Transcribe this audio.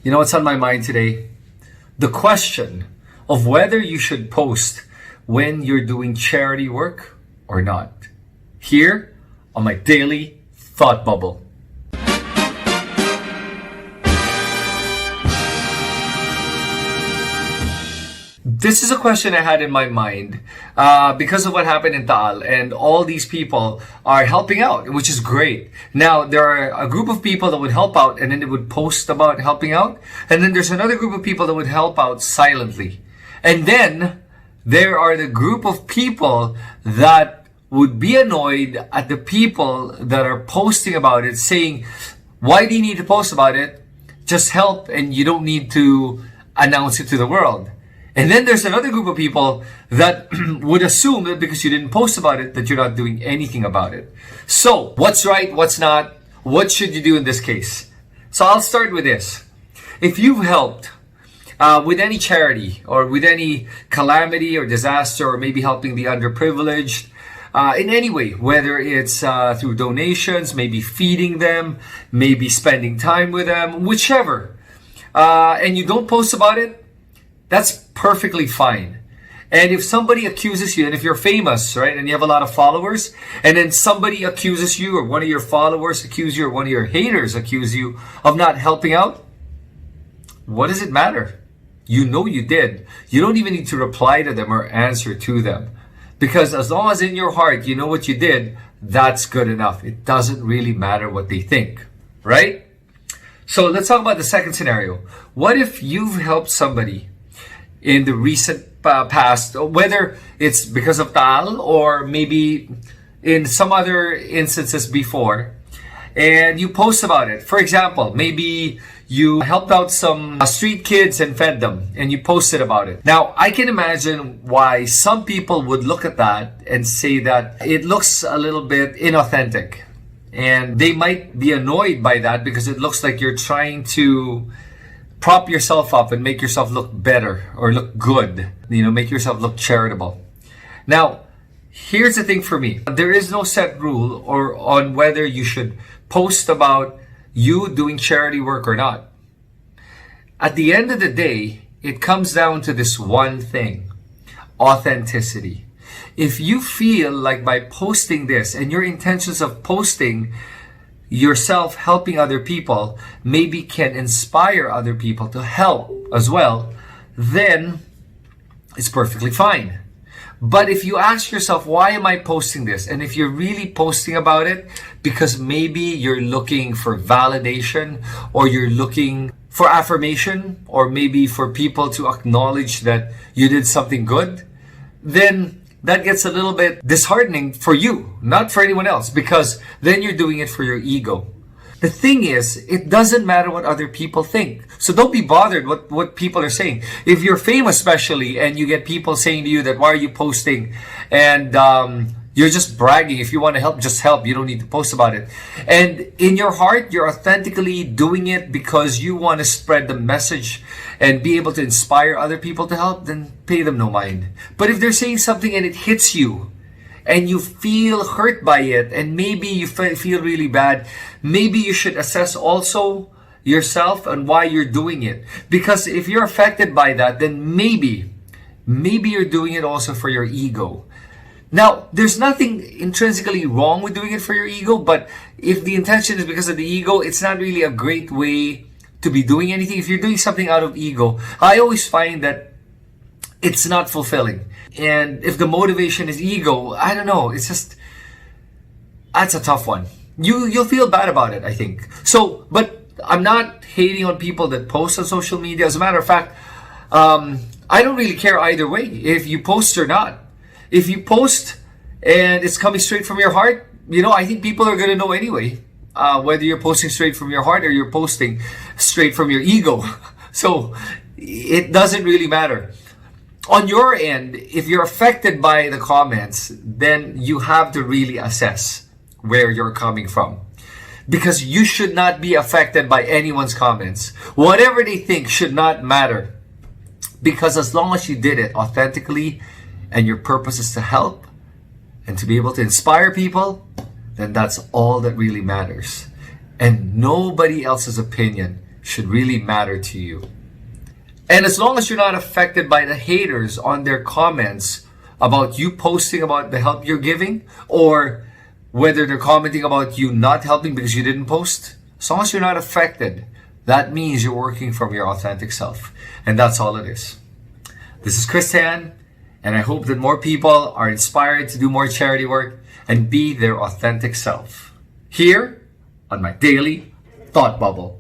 You know what's on my mind today? The question of whether you should post when you're doing charity work or not. Here on my daily thought bubble. This is a question I had in my mind because of what happened in Taal, and all these people are helping out, which is great. Now, there are a group of people that would help out and then they would post about helping out, and then there's another group of people that would help out silently. And then there are the group of people that would be annoyed at the people that are posting about it, saying, why do you need to post about it? Just help, and you don't need to announce it to the world. And then there's another group of people that would assume that because you didn't post about it, that you're not doing anything about it. So, what's right, what's not? What should you do in this case? So I'll start with this. If you've helped with any charity or with any calamity or disaster, or maybe helping the underprivileged, in any way, whether it's through donations, maybe feeding them, maybe spending time with them, whichever, and you don't post about it, that's perfectly fine. And if somebody accuses you, and if you're famous, right, and you have a lot of followers, and then somebody accuses you, or one of your followers accuse you, or one of your haters accuse you of not helping out, what does it matter? You know you did. You don't even need to reply to them or answer to them. Because as long as in your heart you know what you did, that's good enough. It doesn't really matter what they think, right? So let's talk about the second scenario. What if you've helped somebody in the recent past, whether it's because of Taal or maybe in some other instances before, and you post about it? For example, maybe you helped out some street kids and fed them, and you posted about it. Now, I can imagine why some people would look at that and say that it looks a little bit inauthentic. And they might be annoyed by that because it looks like you're trying to prop yourself up and make yourself look better or look good, make yourself look charitable. Now, here's the thing for me. There is no set rule or on whether you should post about you doing charity work or not. At the end of the day, it comes down to this one thing: authenticity. If you feel like by posting this, and your intentions of posting yourself helping other people maybe can inspire other people to help as well, then it's perfectly fine. But if you ask yourself, why am I posting this? And if you're really posting about it because maybe you're looking for validation, or you're looking for affirmation, or maybe for people to acknowledge that you did something good, then that gets a little bit disheartening for you, not for anyone else, because then you're doing it for your ego. The thing is, it doesn't matter what other people think. So don't be bothered what people are saying. If you're famous especially, and you get people saying to you that, why are you posting? And you're just bragging. If you want to help, just help. You don't need to post about it. And in your heart, you're authentically doing it because you want to spread the message and be able to inspire other people to help, then pay them no mind. But if they're saying something and it hits you, and you feel hurt by it, and maybe you feel really bad, maybe you should assess also yourself and why you're doing it. Because if you're affected by that, then maybe you're doing it also for your ego. Now, there's nothing intrinsically wrong with doing it for your ego, but if the intention is because of the ego, it's not really a great way to be doing anything. If you're doing something out of ego, I always find that it's not fulfilling. And if the motivation is ego, I don't know, it's just, that's a tough one. You'll feel bad about it, I think. So, but I'm not hating on people that post on social media. As a matter of fact, I don't really care either way, if you post or not. If you post and it's coming straight from your heart, I think people are going to know anyway, whether you're posting straight from your heart or you're posting straight from your ego. So it doesn't really matter. On your end, if you're affected by the comments, then you have to really assess where you're coming from. Because you should not be affected by anyone's comments. Whatever they think should not matter. Because as long as you did it authentically, and your purpose is to help and to be able to inspire people, then that's all that really matters. and nobody else's opinion should really matter to you. And as long as you're not affected by the haters on their comments about you posting about the help you're giving, or whether they're commenting about you not helping because you didn't post, as long as you're not affected, that means you're working from your authentic self. And that's all it is. This is Chris Tan, and I hope that more people are inspired to do more charity work and be their authentic self. Here on my daily thought bubble.